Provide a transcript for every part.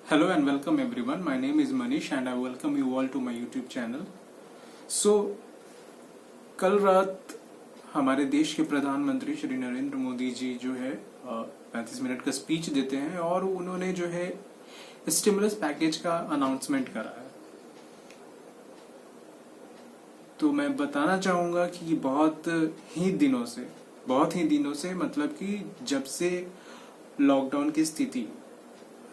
Hello and welcome everyone. My name is Manish and I welcome you all to my YouTube channel. So कल रात हमारे देश के प्रधानमंत्री श्री नरेंद्र मोदी जी जो है 35 मिनट का स्पीच देते हैं और उन्होंने जो है स्टिमुलस पैकेज का अनाउंसमेंट करा है। तो मैं बताना चाहूंगा कि बहुत ही दिनों से मतलब कि जब से लॉकडाउन की स्थिति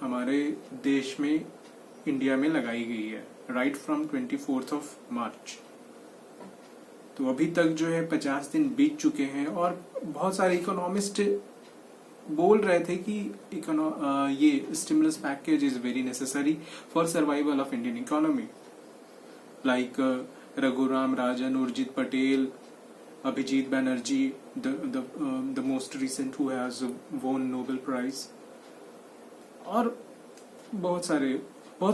हमारे देश में इंडिया में लगाई गई है right from 24th of March, तो अभी तक जो है 50 दिन बीत चुके हैं और बहुत सारे इकोनॉमिस्ट बोल रहे थे कि ये stimulus package is very necessary for survival of Indian economy, like Raghuram Rajan, Urjit Patel, Abhijit Banerjee, the most recent who has won Nobel prize, और बहुत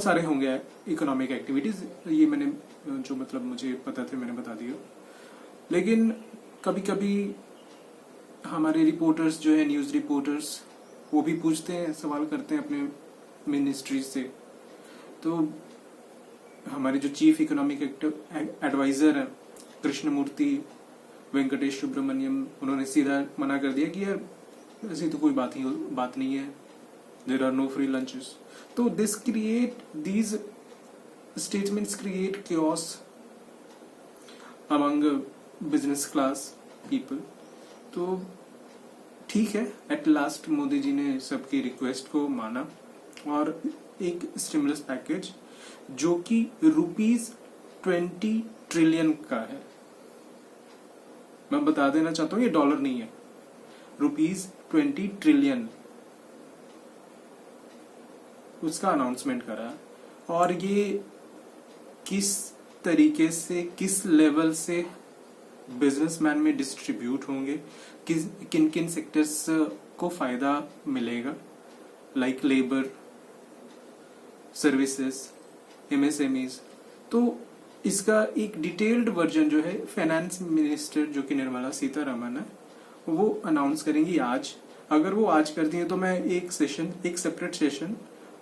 सारे होंगे इकोनॉमिक एक्टिविटीज। ये मैंने जो मतलब मुझे पता थे मैंने बता दिया। लेकिन कभी कभी हमारे रिपोर्टर्स जो है, न्यूज रिपोर्टर्स, वो भी पूछते हैं, सवाल करते हैं अपने मिनिस्ट्री से। तो हमारे जो चीफ इकोनॉमिक एडवाइजर है कृष्णमूर्ति वेंकटेश सुब्रमण्यम, उन्होंने सीधा मना कर दिया कि यार ऐसी तो कोई बात नहीं है, there are no free lunches. So these statements create chaos among business class people. तो ठीक है, एट लास्ट मोदी जी ने सबकी रिक्वेस्ट को माना और एक स्टिमुलस पैकेज जो कि ₹20 ट्रिलियन का है, मैं बता देना चाहता हूँ ये डॉलर नहीं है, ₹20 ट्रिलियन उसका अनाउंसमेंट करा। और ये किस तरीके से, किस लेवल से बिजनेसमैन में डिस्ट्रीब्यूट होंगे, किन किन सेक्टर्स को फायदा मिलेगा, लाइक लेबर, सर्विसेज, एमएसएमईज। तो इसका एक डिटेल्ड वर्जन जो है फाइनेंस मिनिस्टर जो कि निर्मला सीतारमण है वो अनाउंस करेंगी आज। अगर वो आज कर दिए तो मैं एक सेपरेट सेशन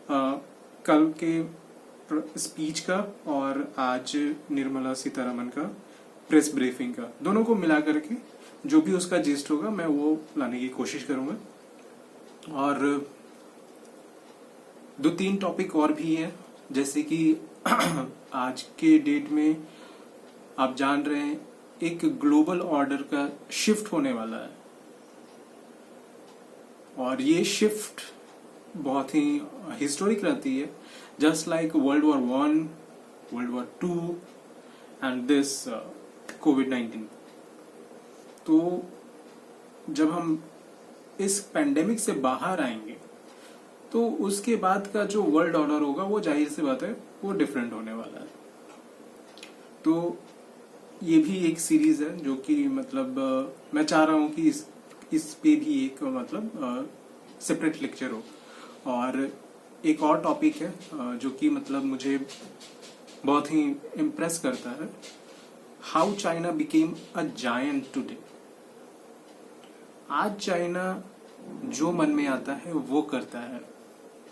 कल के स्पीच का और आज निर्मला सीतारमण का प्रेस ब्रीफिंग का, दोनों को मिला करके जो भी उसका जिस्ट होगा मैं वो लाने की कोशिश करूंगा। और 2-3 टॉपिक और भी हैं, जैसे कि आज के डेट में आप जान रहे हैं एक ग्लोबल ऑर्डर का शिफ्ट होने वाला है और ये शिफ्ट बहुत ही हिस्टोरिक रहती है, just like world war 1, world war 2 and this कोविड-19। तो जब हम इस पेंडेमिक से बाहर आएंगे तो उसके बाद का जो वर्ल्ड ऑर्डर होगा वो जाहिर सी बात है वो डिफरेंट होने वाला है। तो ये भी एक सीरीज है जो कि मतलब मैं चाह रहा हूँ कि इस पे भी एक मतलब सेपरेट लेक्चर हो। और एक और टॉपिक है जो कि मतलब मुझे बहुत ही इम्प्रेस करता है, how China became a giant today. आज चाइना जो मन में आता है वो करता है,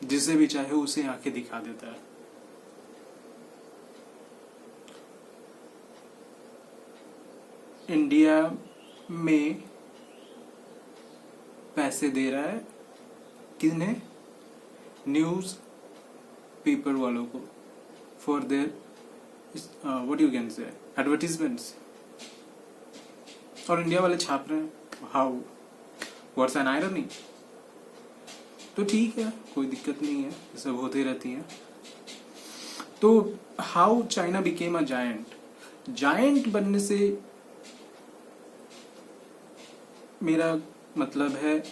जिसे भी चाहे उसे आंखें दिखा देता है। इंडिया में पैसे दे रहा है किसने? न्यूज पेपर वालों को, for their what you can say advertisements, और इंडिया वाले छाप रहे हैं। How, what's an irony. तो ठीक है, कोई दिक्कत नहीं है, ये सब होती रहती है। तो how China became a giant बनने से मेरा मतलब है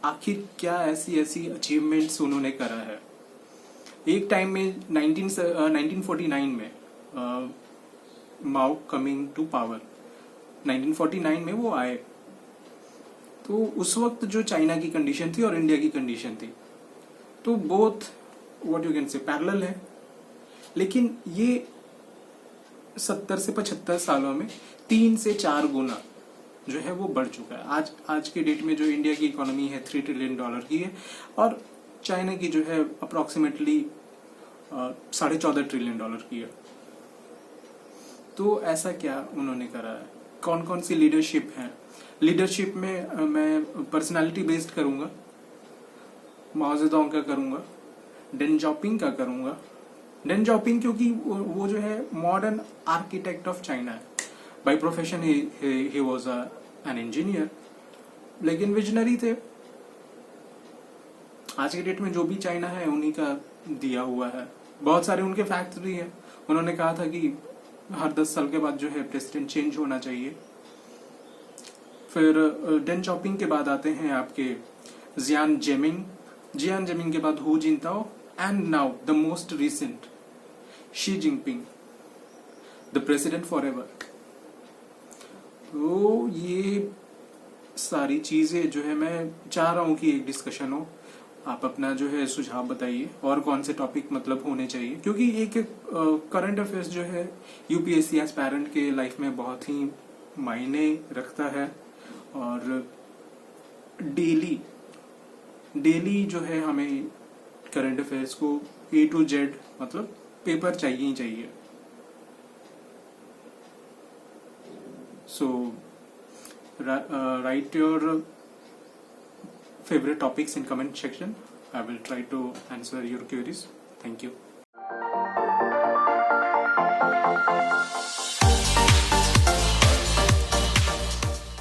आखिर क्या ऐसी अचीवमेंट्स उन्होंने करा है। एक टाइम में 1949 में माओ कमिंग टू पावर, 1949 में वो आए, तो उस वक्त जो चाइना की कंडीशन थी और इंडिया की कंडीशन थी तो both what you can say parallel है। लेकिन ये 70 से 75 सालों में 3 से 4 गुना जो है वो बढ़ चुका है। आज के डेट में जो इंडिया की इकोनॉमी है $3 ट्रिलियन की है और चाइना की जो है अप्रोक्सीमेटली $14.5 ट्रिलियन की है। तो ऐसा क्या उन्होंने करा है, कौन कौन सी लीडरशिप है। लीडरशिप में मैं पर्सनालिटी बेस्ड करूंगा, माओ जेडोंग का करूंगा, डेन जाओपिंग का करूंगा। डेन जाओपिंग क्योंकि वो जो है मॉडर्न आर्किटेक्ट ऑफ चाइना है। By profession he was an engineer, लेकिन विजनरी थे। आज के डेट में जो भी चाइना है उन्हीं का दिया हुआ है। बहुत सारे उनके फैक्ट्री है। उन्होंने कहा था कि हर 10 साल के बाद जो है प्रेसिडेंट चेंज होना चाहिए। फिर डेन जाओपिंग के बाद आते हैं आपके जियान जेमिंग। जियान जेमिंग के बाद who जिनताओ and now the most recent Xi Jinping, the president for ever. तो ये सारी चीजें जो है मैं चाह रहा हूं कि एक डिस्कशन हो। आप अपना जो है सुझाव बताइए और कौन से टॉपिक मतलब होने चाहिए, क्योंकि एक करंट अफेयर्स जो है यूपीएससी एस्पायरेंट के लाइफ में बहुत ही मायने रखता है। और डेली जो है हमें करंट अफेयर्स को A to Z मतलब पेपर चाहिए ही चाहिए। सो write your favorite topics in comment section. I will try to answer your queries. Thank you.